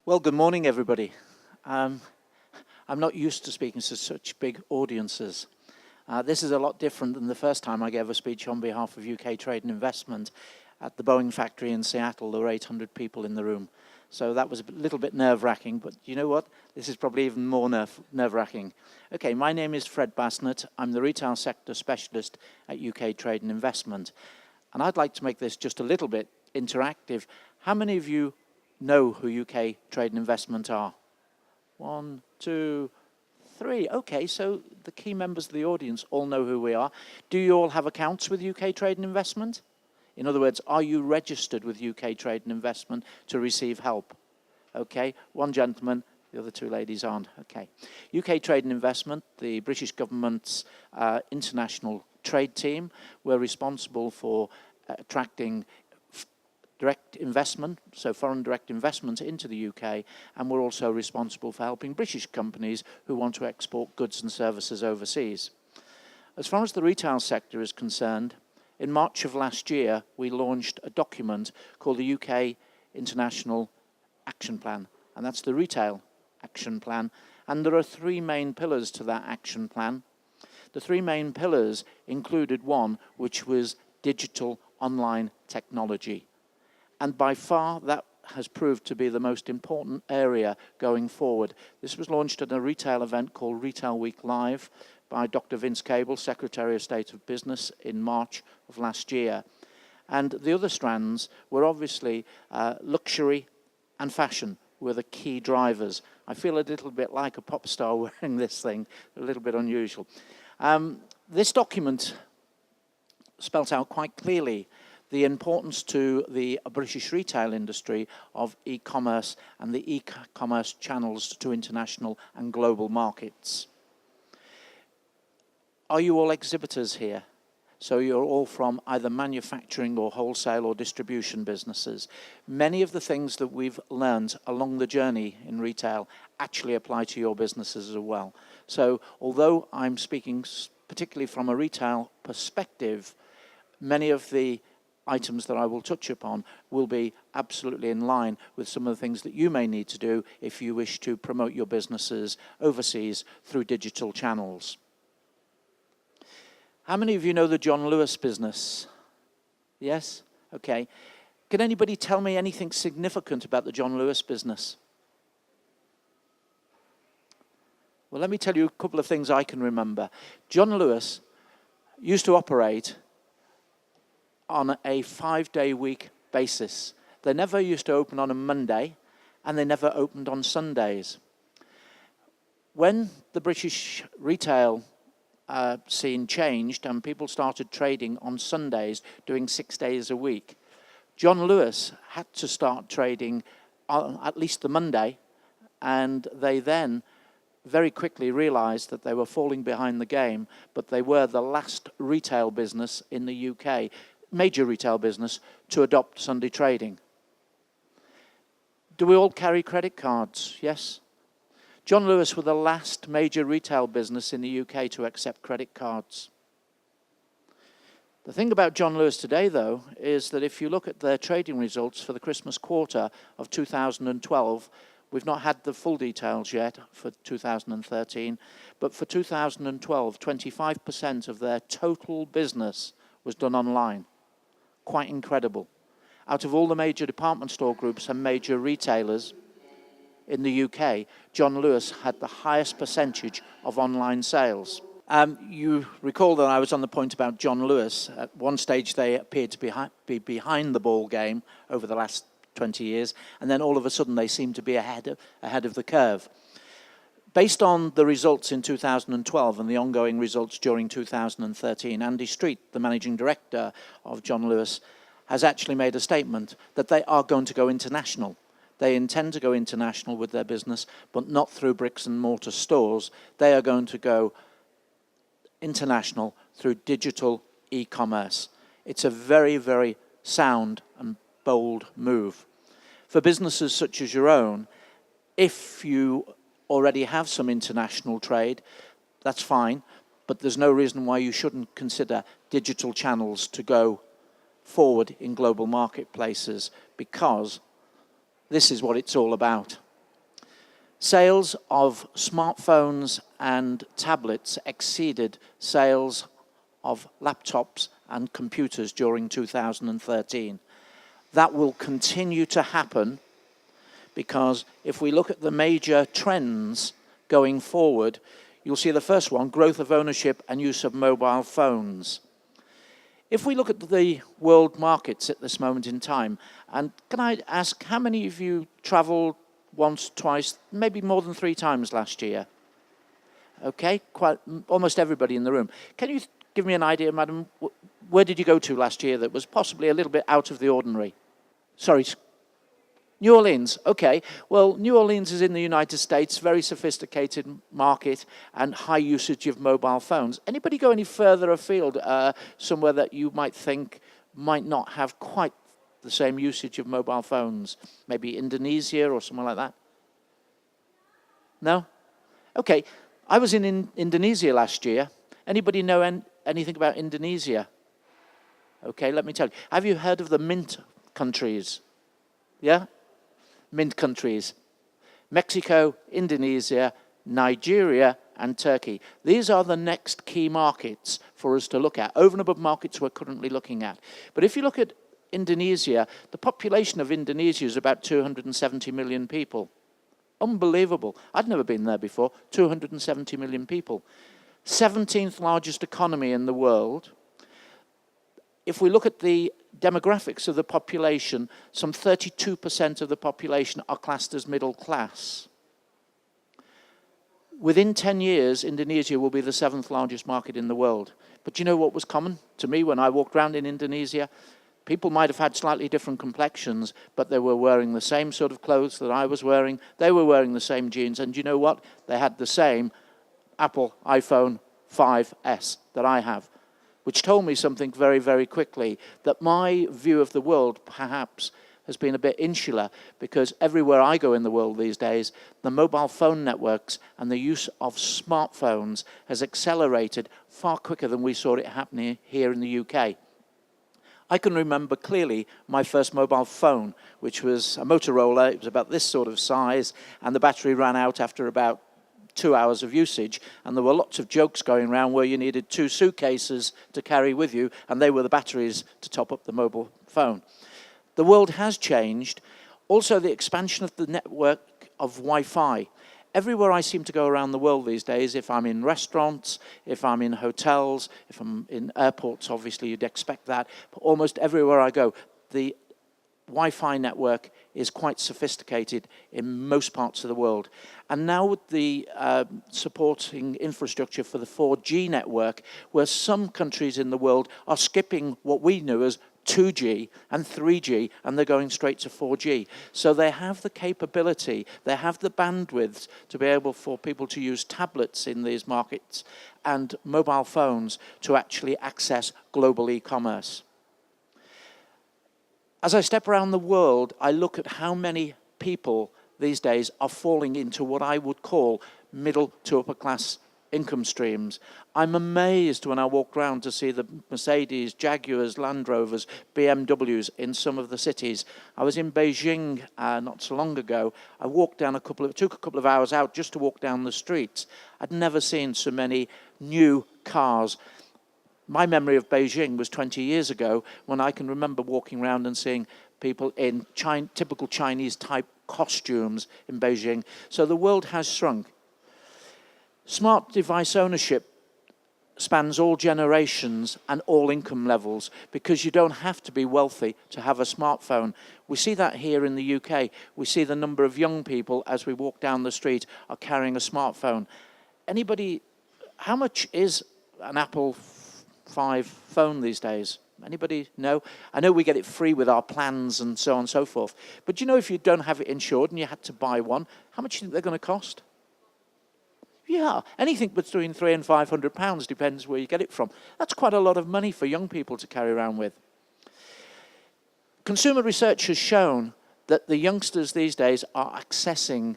Well, good morning, everybody. I'm not used to speaking to such big audiences. This is a lot different than the first time I gave a speech on behalf of UK Trade and Investment at the Boeing factory in Seattle. There were 800 people in the room. So that was a little bit nerve-wracking, but you know what? This is probably even more nerve-wracking. Okay, my name is Fred Bassnett. I'm the retail sector specialist at UK Trade and Investment. And I'd like to make this just a little bit interactive. How many of you know who UK Trade and Investment are? 1, 2, 3. Okay, so the key members of the audience all know who we are. Do you all have accounts with UK Trade and Investment? In other words, are you registered with UK Trade and Investment to receive help? Okay, one gentleman, the other two ladies aren't. Okay. UK Trade and Investment, the British government's international trade team, we're responsible for attracting direct investment, so foreign direct investment into the UK, and we're also responsible for helping British companies who want to export goods and services overseas. As far as the retail sector is concerned, in March of last year, we launched a document called the UK International Action Plan, and that's the Retail Action Plan, and there are 3 main pillars to that action plan. The 3 main pillars included one, which was digital online technology. And by far, that has proved to be the most important area going forward. This was launched at a retail event called Retail Week Live by Dr. Vince Cable, Secretary of State of Business, in March of last year. And the other strands were obviously luxury and fashion were the key drivers. I feel a little bit like a pop star wearing this thing, a little bit unusual. This document spelt out quite clearly the importance to the British retail industry of e-commerce and the e-commerce channels to international and global markets. Are you all exhibitors here? So you're all from either manufacturing or wholesale or distribution businesses. Many of the things that we've learned along the journey in retail actually apply to your businesses as well. So although I'm speaking particularly from a retail perspective, many of the items that I will touch upon will be absolutely in line with some of the things that you may need to do if you wish to promote your businesses overseas through digital channels. How many of you know the John Lewis business? Yes? Okay. Can anybody tell me anything significant about the John Lewis business? Well, let me tell you a couple of things I can remember. John Lewis used to operate on a 5-day week basis. They never used to open on a Monday, and they never opened on Sundays. When the British retail scene changed and people started trading on Sundays, doing 6 days a week, John Lewis had to start trading on at least the Monday, and they then very quickly realized that they were falling behind the game, but they were the last retail business in the UK, major retail business, to adopt Sunday trading. Do we all carry credit cards? Yes. John Lewis were the last major retail business in the UK to accept credit cards. The thing about John Lewis today, though, is that if you look at their trading results for the Christmas quarter of 2012, we've not had the full details yet for 2013, but for 2012, 25% of their total business was done online. Quite incredible. Out of all the major department store groups and major retailers in the UK, John Lewis had the highest percentage of online sales. You recall that I was on the point about John Lewis. At one stage, they appeared to be behind the ball game over the last 20 years, and then all of a sudden they seemed to be ahead of the curve. Based on the results in 2012 and the ongoing results during 2013, Andy Street, the managing director of John Lewis, has actually made a statement that they are going to go international. They intend to go international with their business, but not through bricks and mortar stores. They are going to go international through digital e-commerce. It's a very, very sound and bold move. For businesses such as your own, if you already have some international trade, that's fine, but there's no reason why you shouldn't consider digital channels to go forward in global marketplaces, because this is what it's all about. Sales of smartphones and tablets exceeded sales of laptops and computers during 2013. That will continue to happen because if we look at the major trends going forward, you'll see the first one, growth of ownership and use of mobile phones. If we look at the world markets at this moment in time, and can I ask how many of you traveled once, twice, maybe more than 3 times last year? Okay, quite almost everybody in the room. Can you give me an idea, madam, where did you go to last year that was possibly a little bit out of the ordinary? Sorry, New Orleans, okay. Well, New Orleans is in the United States, very sophisticated market and high usage of mobile phones. Anybody go any further afield, somewhere that you might think might not have quite the same usage of mobile phones? Maybe Indonesia or somewhere like that? No? Okay, I was in Indonesia last year. Anybody know anything about Indonesia? Okay, let me tell you. Have you heard of the Mint countries? Yeah? Mint countries. Mexico, Indonesia, Nigeria, and Turkey. These are the next key markets for us to look at, over and above markets we're currently looking at. But if you look at Indonesia, the population of Indonesia is about 270 million people. Unbelievable. I'd never been there before. 270 million people. 17th largest economy in the world. If we look at the demographics of the population, some 32% of the population are classed as middle class. Within 10 years, Indonesia will be the 7th largest market in the world. But you know what was common to me when I walked around in Indonesia? People might have had slightly different complexions, but they were wearing the same sort of clothes that I was wearing. They were wearing the same jeans. And you know what? They had the same Apple iPhone 5S that I have, which told me something very, very quickly, that my view of the world perhaps has been a bit insular, because everywhere I go in the world these days, the mobile phone networks and the use of smartphones has accelerated far quicker than we saw it happening here in the UK. I can remember clearly my first mobile phone, which was a Motorola. It was about this sort of size, and the battery ran out after about 2 hours of usage, and there were lots of jokes going around where you needed 2 suitcases to carry with you, and they were the batteries to top up the mobile phone. The world has changed. Also, the expansion of the network of Wi-Fi. Everywhere I seem to go around the world these days, if I'm in restaurants, if I'm in hotels, if I'm in airports, obviously you'd expect that, but almost everywhere I go, the Wi-Fi network is quite sophisticated in most parts of the world. And now with the supporting infrastructure for the 4G network, where some countries in the world are skipping what we knew as 2G and 3G, and they're going straight to 4G. So they have the capability, they have the bandwidth to be able for people to use tablets in these markets and mobile phones to actually access global e-commerce. As I step around the world, I look at how many people these days are falling into what I would call middle to upper class income streams. I'm amazed when I walk around to see the Mercedes, Jaguars, Land Rovers, BMWs in some of the cities. I was in Beijing not so long ago. I walked down took a couple of hours out just to walk down the streets. I'd never seen so many new cars. My memory of Beijing was 20 years ago, when I can remember walking around and seeing people in typical Chinese-type costumes in Beijing. So the world has shrunk. Smart device ownership spans all generations and all income levels, because you don't have to be wealthy to have a smartphone. We see that here in the UK. We see the number of young people, as we walk down the street, are carrying a smartphone. Anybody, how much is an Apple 5 phone these days? Anybody know? I know we get it free with our plans and so on and so forth. But do you know, if you don't have it insured and you had to buy one, how much do you think they're going to cost? Yeah, anything between £300 and £500, depends where you get it from. That's quite a lot of money for young people to carry around with. Consumer research has shown that the youngsters these days are accessing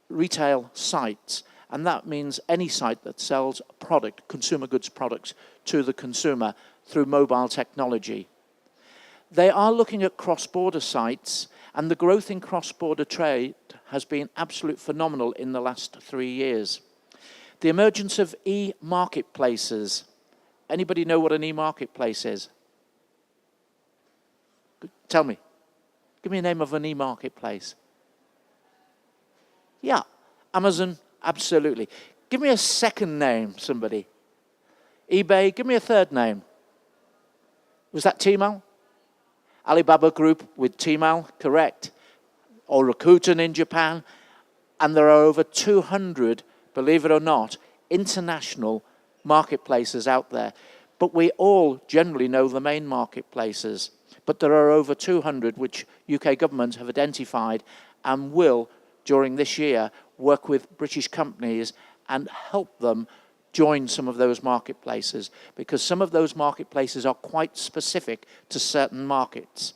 retail sites, and that means any site that sells product, consumer goods products, to the consumer through mobile technology. They are looking at cross-border sites, and the growth in cross-border trade has been absolutely phenomenal in the last 3 years. The emergence of e-marketplaces. Anybody know what an e-marketplace is? Tell me. Give me a name of an e-marketplace. Yeah, Amazon, absolutely. Give me a second name, somebody. eBay, give me a third name. Was that Tmall? Alibaba Group with Tmall, correct. Or Rakuten in Japan. And there are over 200, believe it or not, international marketplaces out there. But we all generally know the main marketplaces. But there are over 200 which UK government have identified and will, during this year, work with British companies and help them join some of those marketplaces, because some of those marketplaces are quite specific to certain markets.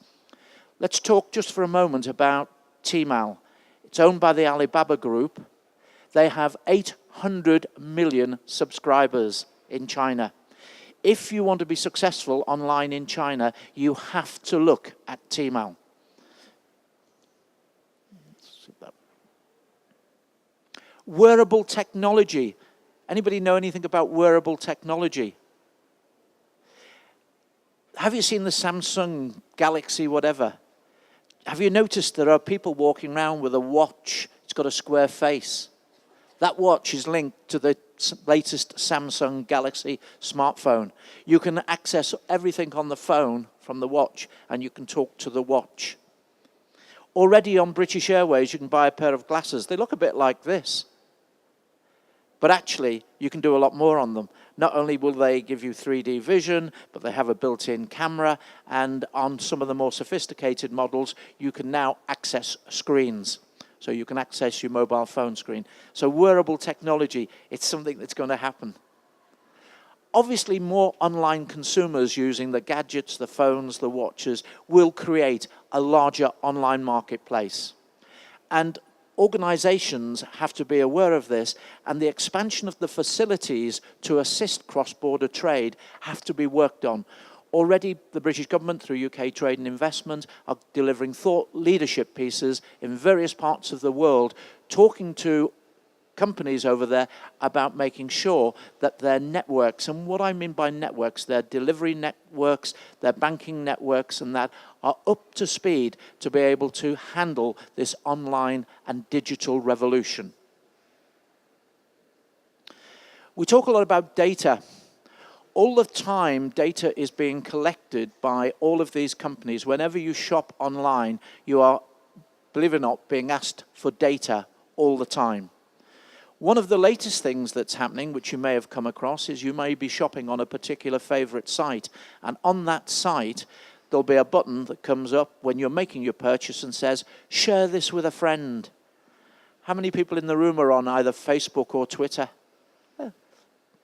Let's talk just for a moment about Tmall. It's owned by the Alibaba Group. They have 800 million subscribers in China. If you want to be successful online in China, you have to look at Tmall. Wearable technology. Anybody know anything about wearable technology? Have you seen the Samsung Galaxy whatever? Have you noticed there are people walking around with a watch? It's got a square face. That watch is linked to the latest Samsung Galaxy smartphone. You can access everything on the phone from the watch, and you can talk to the watch. Already on British Airways, you can buy a pair of glasses. They look a bit like this. But actually, you can do a lot more on them. Not only will they give you 3D vision, but they have a built-in camera, and on some of the more sophisticated models, you can now access screens. So you can access your mobile phone screen. So wearable technology, it's something that's going to happen. Obviously, more online consumers using the gadgets, the phones, the watches, will create a larger online marketplace. And organizations have to be aware of this, and the expansion of the facilities to assist cross-border trade have to be worked on. Already, the British government, through UK Trade and Investment, are delivering thought leadership pieces in various parts of the world, talking to companies over there about making sure that their networks, and what I mean by networks, their delivery networks, their banking networks, and that are up to speed to be able to handle this online and digital revolution. We talk a lot about data. All the time, data is being collected by all of these companies. Whenever you shop online, you are, believe it or not, being asked for data all the time. One of the latest things that's happening, which you may have come across, is you may be shopping on a particular favorite site, and on that site, there'll be a button that comes up when you're making your purchase and says, share this with a friend. How many people in the room are on either Facebook or Twitter?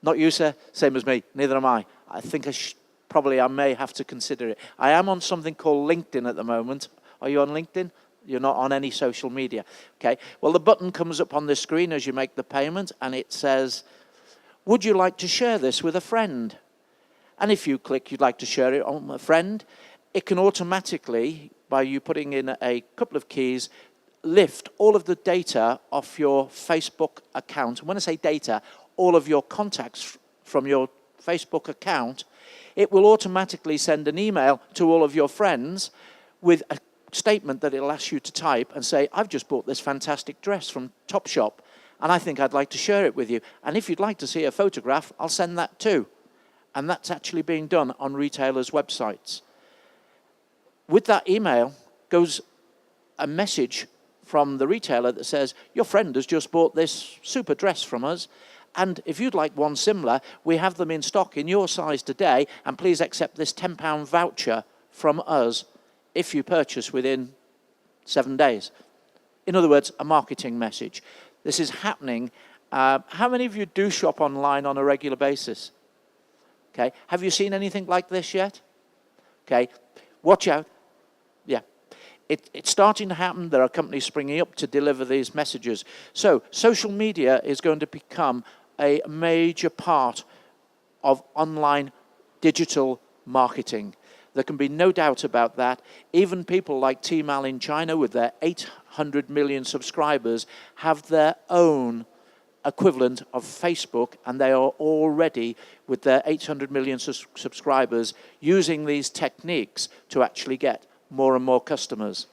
Not you, sir? Same as me. Neither am I. I think I may have to consider it. I am on something called LinkedIn at the moment. Are you on LinkedIn? You're not on any social media. Okay. Well, the button comes up on the screen as you make the payment, and it says, would you like to share this with a friend? And if you click you'd like to share it on a friend, it can automatically, by you putting in a couple of keys, lift all of the data off your Facebook account. And when I say data, all of your contacts from your Facebook account. It will automatically send an email to all of your friends with a statement that it'll ask you to type and say, I've just bought this fantastic dress from Topshop, and I think I'd like to share it with you. And if you'd like to see a photograph, I'll send that too. And that's actually being done on retailers' websites. With that email goes a message from the retailer that says, your friend has just bought this super dress from us, and if you'd like one similar, we have them in stock in your size today, and please accept this £10 voucher from us if you purchase within 7 days. In other words, a marketing message. This is happening. How many of you do shop online on a regular basis? Okay. Have you seen anything like this yet? Okay. Watch out. Yeah. It's starting to happen. There are companies springing up to deliver these messages. So social media is going to become a major part of online digital marketing. There can be no doubt about that. Even people like Tmall in China with their 800 million subscribers, have their own equivalent of Facebook, and they are already, with their 800 million subscribers, using these techniques to actually get more and more customers.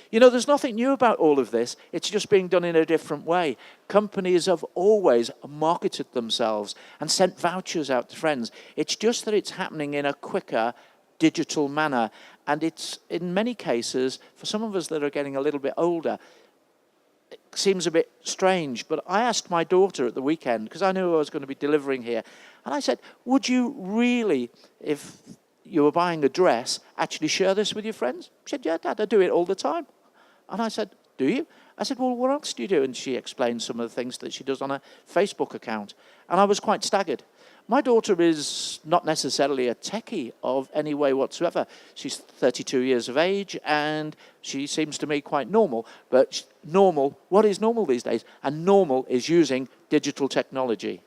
You know, there's nothing new about all of this. It's just being done in a different way. Companies have always marketed themselves and sent vouchers out to friends. It's just that it's happening in a quicker, digital manner. And it's, in many cases, for some of us that are getting a little bit older, it seems a bit strange. But I asked my daughter at the weekend, because I knew I was going to be delivering here, and I said, would you really, if you were buying a dress, actually share this with your friends? She said, yeah, Dad, I do it all the time. And I said, do you? I said, well, what else do you do? And she explained some of the things that she does on a Facebook account. And I was quite staggered. My daughter is not necessarily a techie of any way whatsoever. She's 32 years of age, and she seems to me quite normal. But normal, what is normal these days? And normal is using digital technology.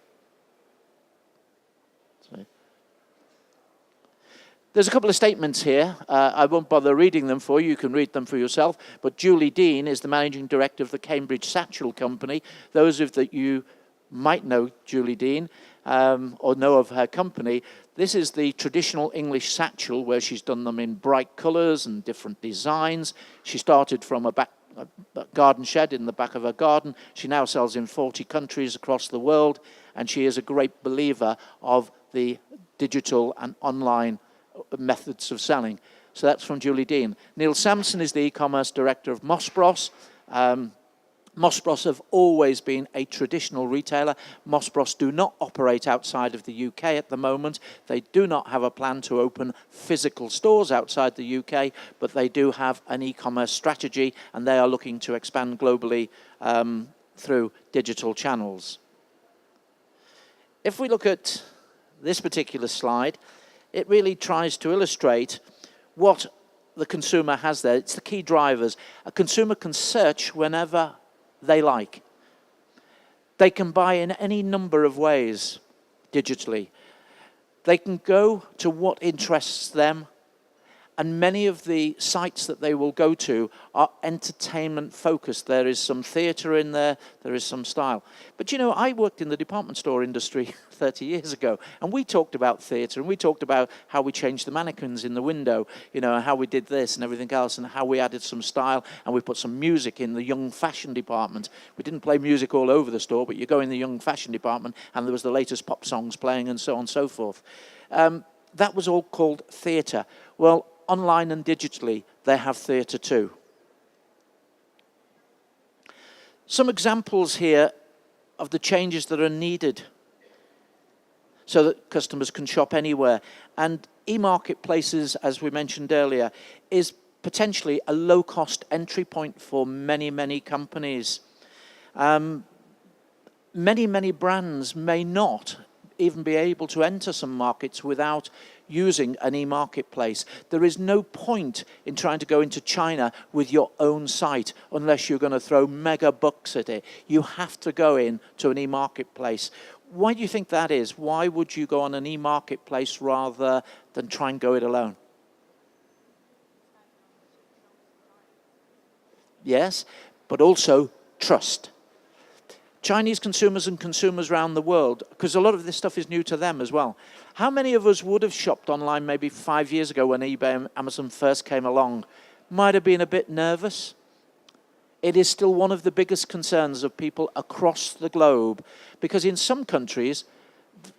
There's a couple of statements here. I won't bother reading them for you. You can read them for yourself. But Julie Dean is the managing director of the Cambridge Satchel Company. Those of you might know Julie Dean or know of her company. This is the traditional English satchel, where she's done them in bright colours and different designs. She started from a garden shed in the back of her garden. She now sells in 40 countries across the world, and she is a great believer of the digital and online methods of selling. So that's from Julie Dean. Neil Sampson is the e-commerce director of Moss Bros. Moss Bros have always been a traditional retailer. Moss Bros do not operate outside of the UK at the moment. They do not have a plan to open physical stores outside the UK, but they do have an e-commerce strategy, and they are looking to expand globally through digital channels. If we look at this particular slide, it really tries to illustrate what the consumer has there. It's the key drivers. A consumer can search whenever they like. They can buy in any number of ways digitally. They can go to what interests them, and many of the sites that they will go to are entertainment focused. There is some theatre in there, there is some style. But you know, I worked in the department store industry 30 years ago, and we talked about theatre, and we talked about how we changed the mannequins in the window, you know, how we did this and everything else, and how we added some style, and we put some music in the young fashion department. We didn't play music all over the store, but you go in the young fashion department, and there was the latest pop songs playing, and so on and so forth. That was all called theatre. Well, online and digitally, they have theatre too. Some examples here of the changes that are needed so that customers can shop anywhere. And e-marketplaces, as we mentioned earlier, is potentially a low-cost entry point for many, many companies. Many brands may not even be able to enter some markets without using an e-marketplace. There is no point in trying to go into China with your own site unless you're going to throw mega bucks at it. You have to go in to an e-marketplace. Why do you think that is? Why would you go on an e-marketplace rather than try and go it alone? Yes, but also trust. Chinese consumers and consumers around the world, because a lot of this stuff is new to them as well. How many of us would have shopped online maybe 5 years ago when eBay and Amazon first came along? Might have been a bit nervous. It is still one of the biggest concerns of people across the globe, because in some countries,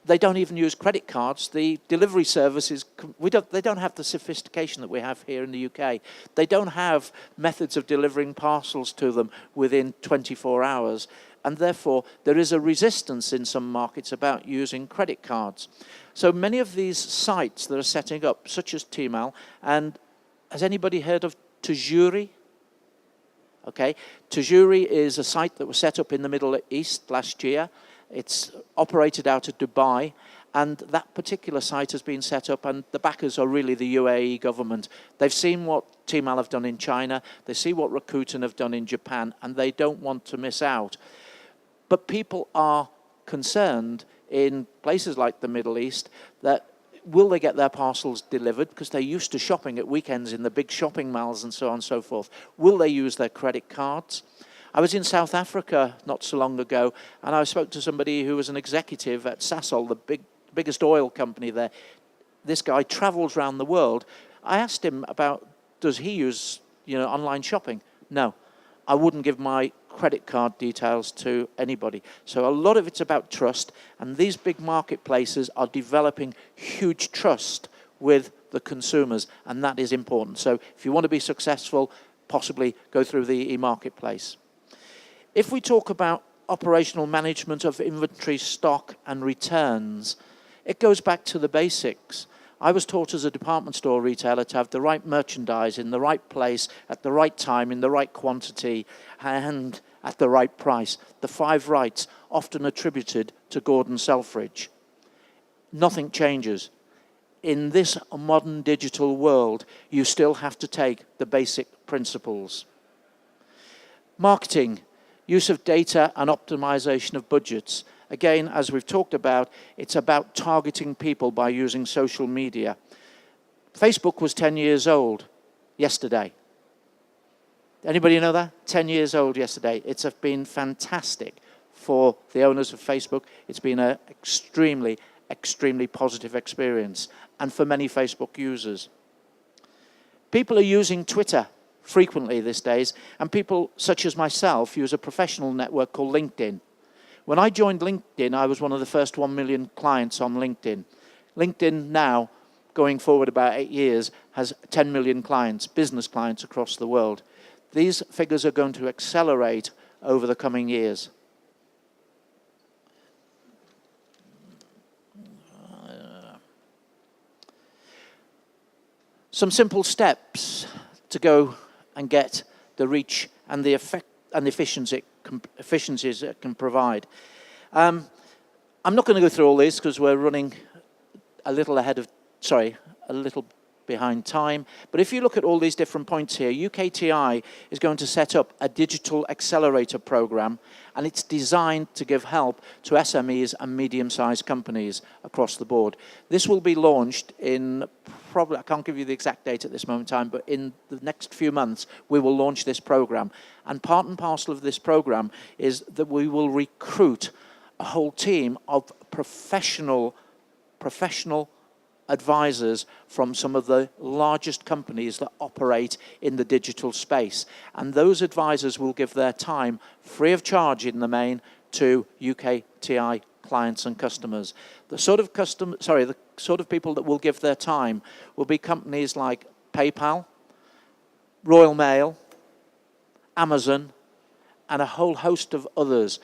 they don't even use credit cards. The delivery services, they don't have the sophistication that we have here in the UK. They don't have methods of delivering parcels to them within 24 hours. And therefore, there is a resistance in some markets about using credit cards. So many of these sites that are setting up, such as Tmall, and has anybody heard of Tujuri? Okay, Tujuri is a site that was set up in the Middle East last year. It's operated out of Dubai, and that particular site has been set up, and the backers are really the UAE government. They've seen what Tmall have done in China, they see what Rakuten have done in Japan, and they don't want to miss out. But people are concerned in places like the Middle East that Will they get their parcels delivered? Because they're used to shopping at weekends in the big shopping malls and so on and so forth. Will they use their credit cards? I was in South Africa not so long ago, and I spoke to somebody who was an executive at Sasol, the biggest oil company there. This guy travels around the world. I asked him about, does he use, online shopping? No. I wouldn't give my credit card details to anybody. So a lot of it's about trust, and these big marketplaces are developing huge trust with the consumers, and that is important. So if you want to be successful, possibly go through the e-marketplace. If we talk about operational management of inventory, stock, and returns, it goes back to the basics. I was taught as a department store retailer to have the right merchandise in the right place, at the right time, in the right quantity, and at the right price. The 5 rights, often attributed to Gordon Selfridge. Nothing changes. In this modern digital world, you still have to take the basic principles. Marketing, use of data and optimization of budgets. Again, as we've talked about, it's about targeting people by using social media. Facebook was 10 years old yesterday. Anybody know that? 10 years old yesterday. It's been fantastic for the owners of Facebook. It's been an extremely, extremely positive experience, and for many Facebook users. People are using Twitter frequently these days, and people such as myself use a professional network called LinkedIn. When I joined LinkedIn, I was one of the first 1 million clients on LinkedIn. LinkedIn now, going forward about 8 years, has 10 million clients, business clients across the world. These figures are going to accelerate over the coming years. Some simple steps to go and get the reach and the effect and efficiencies it can provide. I'm not going to go through all this because we're running a little behind time. But if you look at all these different points here, UKTI is going to set up a digital accelerator program, and it's designed to give help to SMEs and medium-sized companies across the board. This will be launched in probably, I can't give you the exact date at this moment in time, but in the next few months, we will launch this program. And part and parcel of this program is that we will recruit a whole team of professional advisors from some of the largest companies that operate in the digital space. And those advisors will give their time free of charge in the main to UKTI clients and customers. The sort of people that will give their time will be companies like PayPal, Royal Mail, Amazon, and a whole host of others.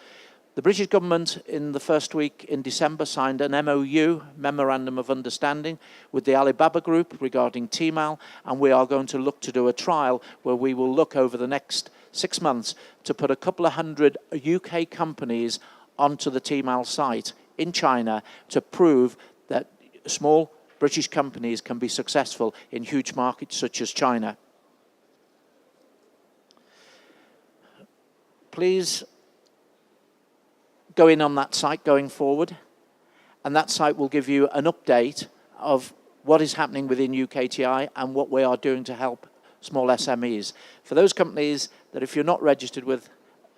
The British government in the first week in December signed an MOU, Memorandum of Understanding, with the Alibaba Group regarding Tmall, and we are going to look to do a trial where we will look over the next 6 months to put a couple of hundred UK companies onto the Tmall site in China to prove that small British companies can be successful in huge markets such as China. Please go in on that site going forward, and that site will give you an update of what is happening within UKTI and what we are doing to help small SMEs. For those companies that if you're not registered with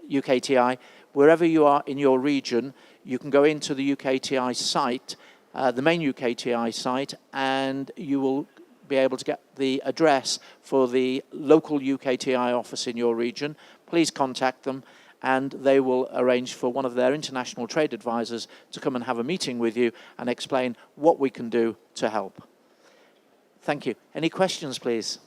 UKTI, wherever you are in your region, you can go into the UKTI site, the main UKTI site, and you will be able to get the address for the local UKTI office in your region. Please contact them, and they will arrange for one of their international trade advisors to come and have a meeting with you and explain what we can do to help. Thank you. Any questions, please?